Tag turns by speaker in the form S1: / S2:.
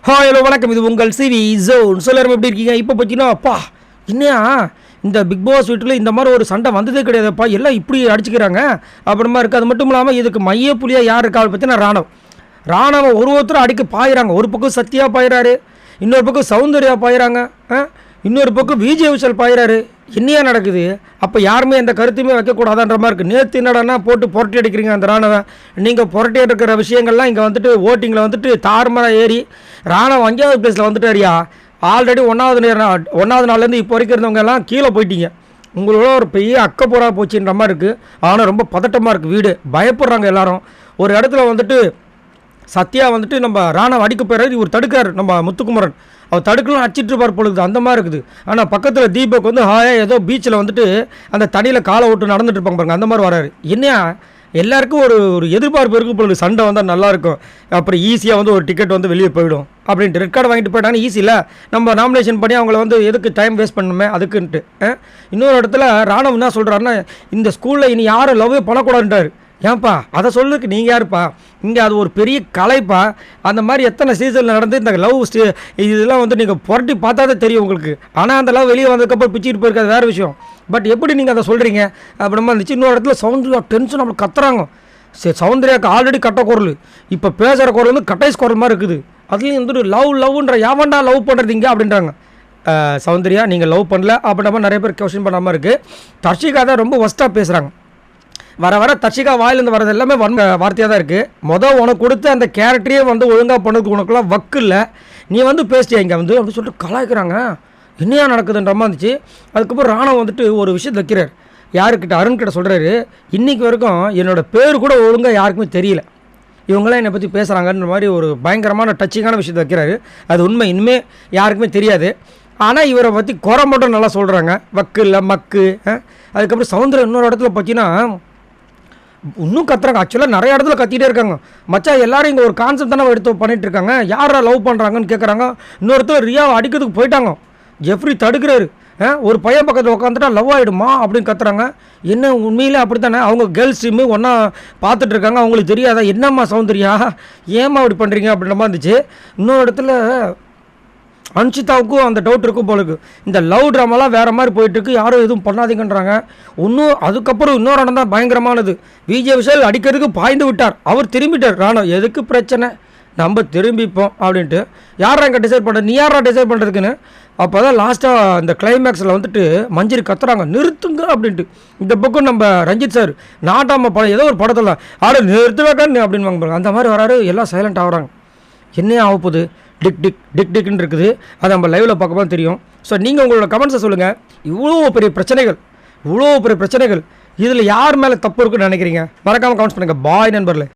S1: Hello வணக்கம், இது உங்கள் சிவி ஜோன். எல்லாரும் எப்படி இருக்கீங்க? இப்போ பார்த்தீங்கன்னா அப்பா என்னையா இந்த பிக் பாஸ் வீட்டில் இந்த மாதிரி ஒரு சண்டை வந்ததே கிடையாதுப்பா. எல்லாம் இப்படி அடிச்சுக்கிறாங்க அப்புறமா இருக்குது. அது மட்டும் இல்லாமல் இதுக்கு மைய புள்ளியாக யார் இருக்கா பார்த்தீங்கன்னா ராணவம் ஒருத்தரும் அடிக்க பாயிறாங்க. ஒரு பக்கம் சத்யா பாயிறாரு, இன்னொரு பக்கம் சௌந்தர்யா பாயிறாங்க, இன்னொரு பக்கம் விஜய் விஷால் பாயிறாரு. என்னையா நடக்குது? அப்போ யாருமே எந்த கருத்துமே வைக்கக்கூடாதான்ற மாதிரி இருக்குது. நேற்று என்னடானா போட்டு புரட்டி அடிக்கிறீங்க அந்த ராணுவம். நீங்கள் புரட்டி எடுக்கிற விஷயங்கள்லாம் இங்கே வந்துட்டு ஓட்டிங்கில் வந்துட்டு தாறுமாறாக ஏறி ராணுவம் 5வது பிளேஸில் வந்துட்டாரியா. ஆல்ரெடி ஒன்றாவது நாள்லேருந்து இப்போ வரைக்கும் இருந்தவங்க எல்லாம் கீழே போயிட்டீங்க. உங்களோட ஒரு பெரிய அக்கப்போராக போச்சுன்ற மாதிரி இருக்குது. ஆனால் ரொம்ப பதட்டமாக இருக்குது வீடு. பயப்படுறாங்க எல்லாரும். ஒரு இடத்துல வந்துட்டு சத்யா வந்துட்டு நம்ம ராணுவம் அடிக்க போயிறாரு. இவர் தடுக்கார் நம்ம முத்துக்குமரன். அவர் தடுக்கலாம் அடிச்சிட்டு இருப்பார் பொழுது அந்த மாதிரி இருக்குது. ஆனால் பக்கத்தில் தீபக் வந்து ஏதோ பீச்சில் வந்துட்டு அந்த தண்ணியில் காலை விட்டு நடந்துட்டு இருப்பாங்க பாருங்க, அந்த மாதிரி வராரு. என்னையா எல்லாருக்கும் ஒரு எதிர்பார்ப்பு இருக்குது பொழுது சண்டை வந்தால் நல்லாயிருக்கும், அப்புறம் ஈஸியாக வந்து ஒரு டிக்கெட் வந்து வெளியே போயிடும் அப்படின்ட்டு ரெட் கார்டு வாங்கிட்டு போயிட்டாங்க. ஈஸி இல்லை, நம்ம நாமினேஷன் பண்ணி அவங்கள வந்து எதுக்கு டைம் வேஸ்ட் பண்ணணுமே அதுக்குன்ட்டு. இன்னொரு இடத்துல ராணுவம் என்ன சொல்கிறாருன்னா, இந்த ஸ்கூலில் இனி யாரும் லவ்வே பண்ணக்கூடாதுன்றார். ஏன்ப்பா அதை சொல்லுறதுக்கு நீங்கள் யாருப்பா? இங்கே அது ஒரு பெரிய கலைப்பா. அந்த மாதிரி எத்தனை சீசனில் நடந்து இந்த லவ் இதெல்லாம் வந்து நீங்கள் புரட்டி பார்த்தா தான் தெரியும் உங்களுக்கு. ஆனால் அந்த லவ் வெளியே வந்ததுக்கப்புறம் பிச்சுட்டு போயிருக்காது வேறு விஷயம். பட் எப்படி நீங்கள் அதை சொல்கிறீங்க அப்படிமா இருந்துச்சு. இன்னொரு இடத்துல சௌந்தர்யா டென்ஷன் நம்மளுக்கு கத்துறாங்க. சரி, சௌந்தர்யாவுக்கு ஆல்ரெடி கட்ட குரல், இப்போ பேசுகிற குரல் வந்து கட்டைஸ் குரல் மாதிரி இருக்குது. அதுலேயும் வந்துட்டு லவ்ன்ற யாவண்டா லவ் பண்ணுறது இங்கே அப்படின்றாங்க. சௌந்தர்யா நீங்கள் லவ் பண்ணல அப்படின்ற மாதிரி நிறைய பேர் கொஸ்டின் பண்ணாமல் இருக்குது. தர்ஷிகா தான் ரொம்ப ஒஸ்ட்டாக பேசுகிறாங்க. வர தர்ஷிகா வாயிலேருந்து வரது எல்லாமே வார்த்தையாக தான் இருக்குது. உனக்கு கொடுத்த அந்த கேரக்டரே வந்து ஒழுங்காக பண்ணதுக்கு உனக்குலாம் வக்கு இல்லை, நீ வந்து பேசிட்டியா இங்கே வந்து அப்படின்னு சொல்லிட்டு கலாய்க்கிறாங்க. என்னையா நடக்குதுன்ற மாதிரி இருந்துச்சு. அதுக்கப்புறம் ராணுவம் வந்துட்டு ஒரு விஷயத்தை வைக்கிறார். யாருக்கிட்ட? அருண்கிட்ட சொல்கிறாரு, இன்றைக்கி வரைக்கும் என்னோடய பேர் கூட ஒழுங்காக யாருக்குமே தெரியல, இவங்களாம் என்னை பற்றி பேசுகிறாங்கன்ற மாதிரி ஒரு பயங்கரமான டச்சிங்கான விஷயத்தை வைக்கிறாரு. அது உண்மை, இனிமேல் யாருக்குமே தெரியாது. ஆனால் இவரை பற்றி குறை மட்டும் நல்லா சொல்கிறாங்க, வக்கு இல்லை மக்கு. அதுக்கப்புறம் சௌந்தர்யா இன்னொரு இடத்துல பார்த்தீங்கன்னா இன்னும் கத்துறாங்க. ஆக்சுவலாக நிறைய இடத்துல கத்திகிட்டே இருக்காங்க. மச்சா எல்லாரும் இங்கே ஒரு கான்செப்ட் தானே எடுத்து பண்ணிகிட்டு இருக்காங்க, யாரா லவ் பண்ணுறாங்கன்னு கேட்குறாங்க. இன்னொருத்தர் ரியாவை அடிக்கிறதுக்கு போயிட்டாங்க. ஜெஃப்ரி தடுக்கிறாரு. ஒரு பையன் பக்கத்தில் உட்காந்துட்டா லவ் ஆகிடுமா அப்படின்னு கத்துறாங்க. என்ன உண்மையிலே அப்படி தானே? அவங்க கேர்ள்ஸ் டீமு ஒன்றா பார்த்துட்டு இருக்காங்க, அவங்களுக்கு தெரியாதா? என்னம்மா சௌந்தர்யா ஏம்மா அப்படி பண்ணுறீங்க அப்படின்ற மாதிரி இருந்துச்சு. இன்னொரு இடத்துல அன்ஷிதாவுக்கும் அந்த டவுட் இருக்கும் போலுக்கு. இந்த லவ் ட்ராமாலாம் வேறு மாதிரி போயிட்டுருக்கு, யாரும் எதுவும் பண்ணாதீங்கன்றாங்க. அதுக்கப்புறம் இன்னொரு இடம் தான் பயங்கரமானது. விஜய் விஷால் அடிக்கிறதுக்கு பாய்ந்து விட்டார். அவர் திரும்பிட்டார். ராணுவம் எதுக்கு பிரச்சனை, நம்ம திரும்பிப்போம் அப்படின்ட்டு. யாரா இங்கே டிசைட் பண்ணுறது, நீ யாரா டிசைட் பண்ணுறதுக்குன்னு. அப்போ தான் லாஸ்ட்டாக இந்த கிளைமேக்ஸில் வந்துட்டு மஞ்சரி கத்துறாங்க, நிறுத்துங்க அப்படின்ட்டு. இந்த பக்கம் நம்ம ரஞ்சித் சார் நாட்டாம படம் ஏதோ ஒரு படத்தில் நிறுத்துவாங்க அப்படின்னு வாங்க, அந்த மாதிரி வராரு. எல்லாம் சைலண்ட் ஆகுறாங்க. என்ன ஆக போகுது? டிக்னு இருக்குது. அதை நம்ம லைவில் பார்க்கும்போது தெரியும். ஸோ நீங்கள் உங்களோட கமெண்ட்ஸை சொல்லுங்கள். இவ்வளோ பெரிய பிரச்சனைகள், இதில் யார் மேலே தப்பு இருக்குன்னு நினைக்கிறீங்க? மறக்காமல் கமெண்ட்ஸ் பண்ணுங்கள். பாய் நண்பர்களே.